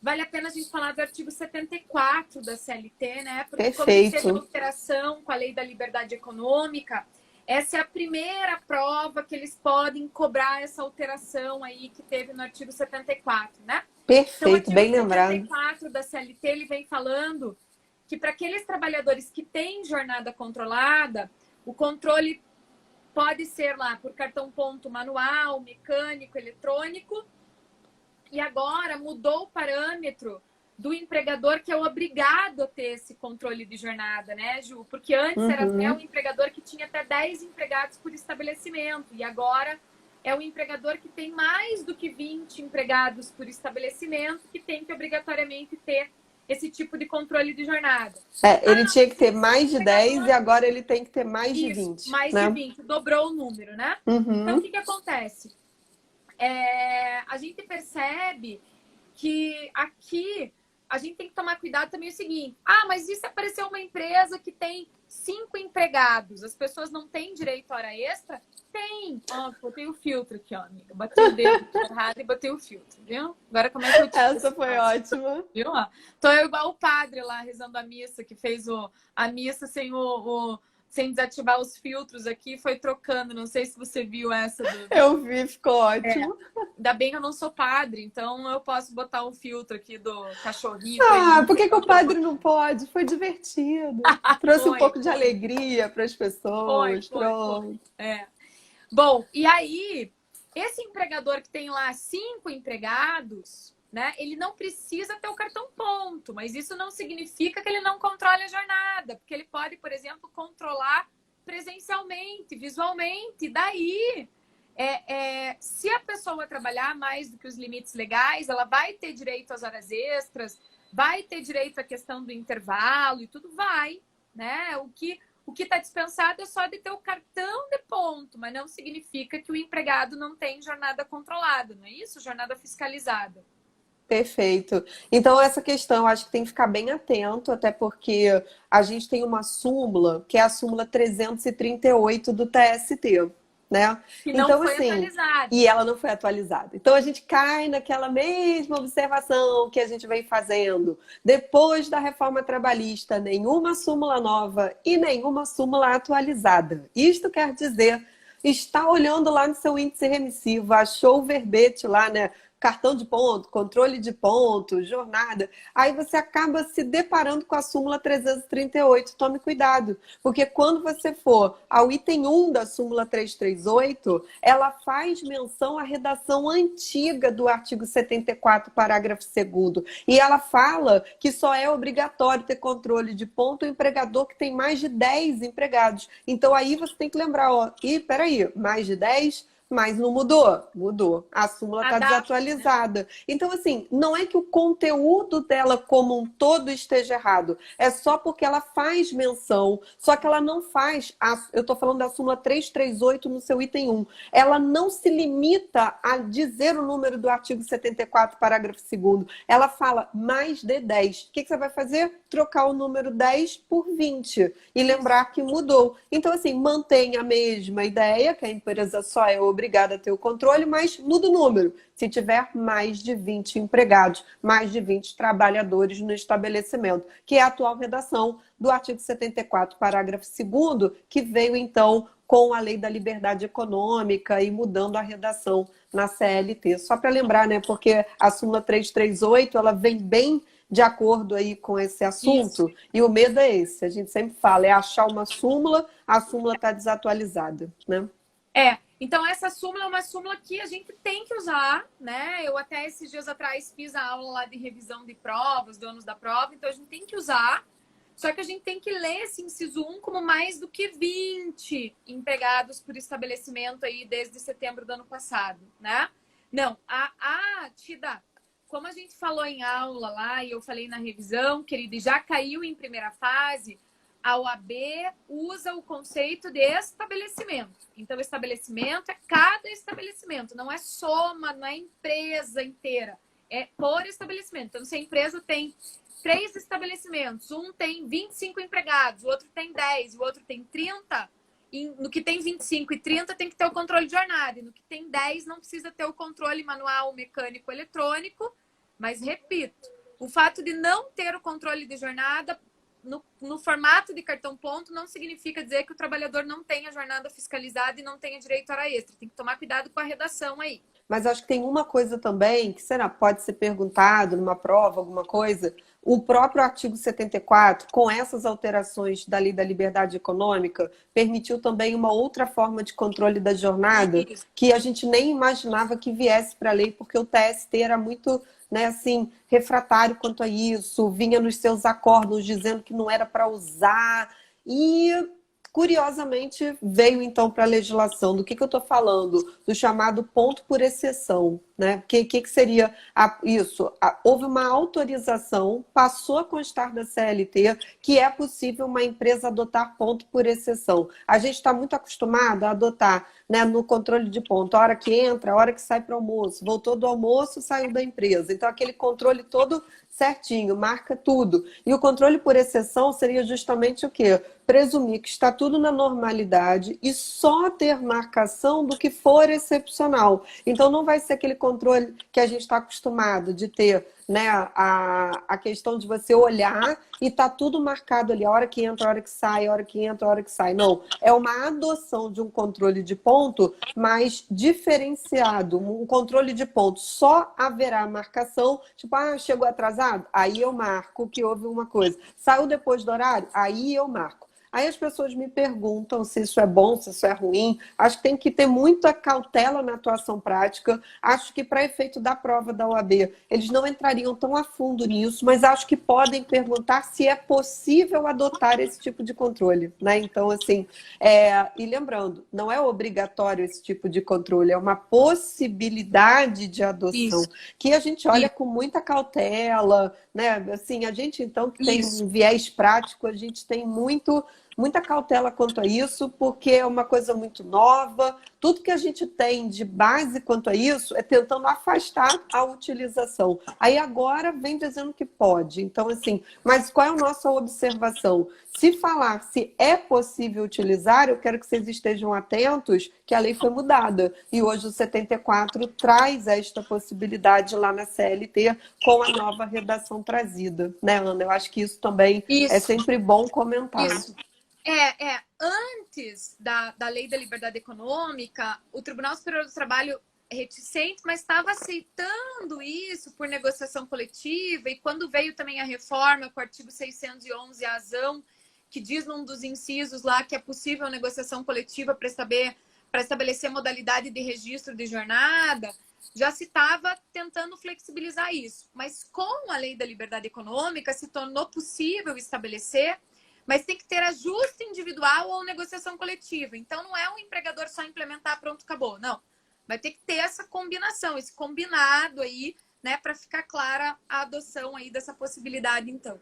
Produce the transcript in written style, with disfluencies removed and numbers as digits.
vale a pena a gente falar do artigo 74 da CLT, né? Porque como Perfeito. teve alteração com a lei da liberdade econômica, essa é a primeira prova que eles podem cobrar essa alteração aí que teve no artigo 74, né? Então, o Perfeito, artigo bem lembrado. 74 da CLT, ele vem falando que para aqueles trabalhadores que têm jornada controlada, o controle pode ser lá por cartão ponto manual, mecânico, eletrônico, e agora mudou o parâmetro do empregador que é obrigado a ter esse controle de jornada, né, Ju? Porque antes era até um empregador que tinha até 10 empregados por estabelecimento, e agora é um empregador que tem mais do que 20 empregados por estabelecimento que tem que obrigatoriamente ter esse tipo de controle de jornada. Ele tinha que ter mais de 10 e agora ele tem que ter mais de 20. Mais né? de 20, dobrou o número, né? Então, o que acontece? A gente percebe que aqui a gente tem que tomar cuidado também o seguinte: mas e se aparecer uma empresa que tem 5 empregados? As pessoas não têm direito a hora extra? Tem! Botei o filtro aqui, ó, amiga. Botei o dedo errado e botei o filtro, viu? Agora como é que eu tiro Essa foi ótima. Viu? Tô eu igual o padre lá rezando a missa, que fez a missa sem desativar os filtros aqui, foi trocando. Não sei se você viu essa. Eu vi, ficou ótimo. Ainda bem que eu não sou padre, então eu posso botar um filtro aqui do cachorrinho. Por que o padre não pode? Foi divertido. Trouxe um pouco de alegria para as pessoas. Pronto. Bom, e aí, esse empregador que tem lá 5 empregados, né? Ele não precisa ter o cartão ponto, mas isso não significa que ele não controle a jornada, porque ele pode, por exemplo, controlar presencialmente, visualmente. Daí, se a pessoa trabalhar mais do que os limites legais, ela vai ter direito às horas extras, vai ter direito à questão do intervalo e tudo vai, né? O que está dispensado é só de ter o cartão de ponto, mas não significa que o empregado não tem jornada controlada, não é isso? Jornada fiscalizada. Perfeito. Então, essa questão, acho que tem que ficar bem atento, até porque a gente tem uma súmula, que é a súmula 338 do TST, né? Que não foi atualizada. E ela não foi atualizada. Então, a gente cai naquela mesma observação que a gente vem fazendo. Depois da reforma trabalhista, nenhuma súmula nova e nenhuma súmula atualizada. Isto quer dizer, está olhando lá no seu índice remissivo, achou o verbete lá, né? Cartão de ponto, controle de ponto, jornada. Aí você acaba se deparando com a súmula 338. Tome cuidado, porque quando você for ao item 1 da súmula 338, ela faz menção à redação antiga do artigo 74, parágrafo 2º. E ela fala que só é obrigatório ter controle de ponto o empregador que tem mais de 10 empregados. Então aí você tem que lembrar, peraí, mais de 10? Mas não mudou? Mudou. A súmula está desatualizada. Então, assim, não é que o conteúdo dela como um todo esteja errado. É só porque ela faz menção, só que ela não faz... Eu estou falando da súmula 338 no seu item 1. Ela não se limita a dizer o número do artigo 74, parágrafo 2º. Ela fala mais de 10. O que você vai fazer? Trocar o número 10 por 20. E lembrar que mudou. Então, assim, mantém a mesma ideia, que a empresa só é obrigada a ter o controle, mas muda o número. Se tiver mais de 20 empregados, mais de 20 trabalhadores no estabelecimento, que é a atual redação do artigo 74, parágrafo 2º, que veio, então, com a lei da liberdade econômica e mudando a redação na CLT. Só para lembrar, né? Porque a súmula 338, ela vem bem de acordo aí com esse assunto. Isso. E o medo é esse, a gente sempre fala, é achar uma súmula, a súmula está desatualizada, né? Então essa súmula é uma súmula que a gente tem que usar, né? Eu até esses dias atrás fiz a aula lá de revisão de provas, donos da prova, então a gente tem que usar, só que a gente tem que ler esse inciso 1 como mais do que 20 empregados por estabelecimento aí desde setembro do ano passado, né? Não, Tida, como a gente falou em aula lá e eu falei na revisão, querida, e já caiu em primeira fase, a OAB usa o conceito de estabelecimento. Então, estabelecimento é cada estabelecimento, não é soma, não é empresa inteira, é por estabelecimento. Então, se a empresa tem 3 estabelecimentos, um tem 25 empregados, o outro tem 10, o outro tem 30, e no que tem 25 e 30 tem que ter o controle de jornada, e no que tem 10 não precisa ter o controle manual, mecânico, eletrônico, Mas, repito, o fato de não ter o controle de jornada no formato de cartão ponto não significa dizer que o trabalhador não tenha jornada fiscalizada e não tenha direito à hora extra. Tem que tomar cuidado com a redação aí. Mas acho que tem uma coisa também que, será, pode ser perguntado numa prova, alguma coisa. O próprio artigo 74, com essas alterações da Lei da Liberdade Econômica, permitiu também uma outra forma de controle da jornada que a gente nem imaginava que viesse para a lei, porque o TST era muito, né, assim, refratário quanto a isso, vinha nos seus acordos dizendo que não era para usar e curiosamente, veio então para a legislação. Do que eu estou falando? Do chamado ponto por exceção. Né? O que seria isso? Houve uma autorização, passou a constar da CLT, que é possível uma empresa adotar ponto por exceção. A gente está muito acostumado a adotar, né, no controle de ponto, a hora que entra, a hora que sai para o almoço, voltou do almoço, saiu da empresa. Então, aquele controle todo certinho, marca tudo. E o controle por exceção seria justamente o quê? Presumir que está tudo na normalidade e só ter marcação do que for excepcional. Então, não vai ser aquele controle que a gente está acostumado de ter, né, a questão de você olhar e tá tudo marcado ali, a hora que entra, a hora que sai, a hora que entra, a hora que sai. Não, é uma adoção de um controle de ponto mais diferenciado. Um controle de ponto só haverá marcação, tipo, chegou atrasado? Aí eu marco que houve uma coisa. Saiu depois do horário? Aí eu marco. Aí as pessoas me perguntam se isso é bom, se isso é ruim. Acho que tem que ter muita cautela na atuação prática. Acho que para efeito da prova da OAB, eles não entrariam tão a fundo nisso, mas acho que podem perguntar se é possível adotar esse tipo de controle, né? Então, assim, e lembrando, não é obrigatório esse tipo de controle, é uma possibilidade de adoção, que a gente olha com muita cautela, né? Assim, a gente, então, que tem um viés prático, a gente tem muita cautela quanto a isso, porque é uma coisa muito nova. Tudo que a gente tem de base quanto a isso é tentando afastar a utilização. Aí agora vem dizendo que pode. Então, assim, mas qual é a nossa observação? Se falar se é possível utilizar, eu quero que vocês estejam atentos que a lei foi mudada. E hoje o 74 traz esta possibilidade lá na CLT com a nova redação trazida. Né, Ana? Eu acho que isso também é sempre bom comentar. Isso. Antes da Lei da Liberdade Econômica, o Tribunal Superior do Trabalho reticente, mas estava aceitando isso por negociação coletiva, e quando veio também a reforma com o artigo 611, a azão, que diz num dos incisos lá que é possível a negociação coletiva para estabelecer modalidade de registro de jornada, já se estava tentando flexibilizar isso. Mas com a Lei da Liberdade Econômica se tornou possível estabelecer, mas tem que ter ajuste individual ou negociação coletiva. Então, não é o empregador só implementar, pronto, acabou. Não. Vai ter que ter essa combinação, esse combinado aí, né, para ficar clara a adoção aí dessa possibilidade, então.